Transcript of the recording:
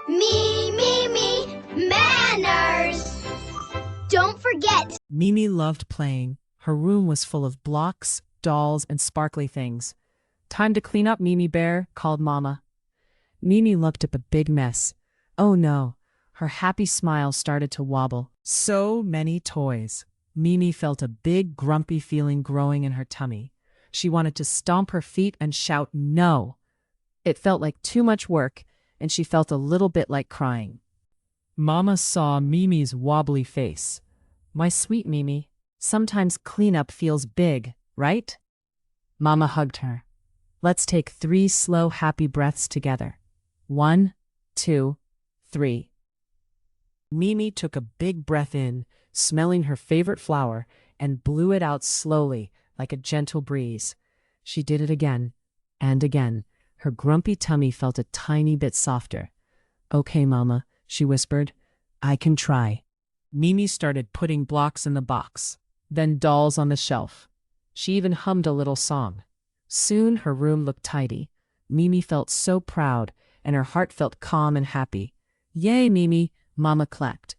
Me, manners. Don't forget. Mimi loved playing. Her room was full of blocks, dolls, and sparkly things. "Time to clean up, Mimi Bear," called Mama. Mimi looked at the big mess. Oh no, her happy smile started to wobble. So many toys. Mimi felt a big, grumpy feeling growing in her tummy. She wanted to stomp her feet and shout no. It felt like too much work, and she felt a little bit like crying. Mama saw Mimi's wobbly face. "My sweet Mimi, sometimes cleanup feels big, right?" Mama hugged her. "Let's take 3 slow, happy breaths together. 1, 2, 3. Mimi took a big breath in, smelling her favorite flower, and blew it out slowly, like a gentle breeze. She did it again and again. Her grumpy tummy felt a tiny bit softer. "Okay, Mama," she whispered. "I can try." Mimi started putting blocks in the box, then dolls on the shelf. She even hummed a little song. Soon her room looked tidy. Mimi felt so proud, and her heart felt calm and happy. "Yay, Mimi," Mama clapped.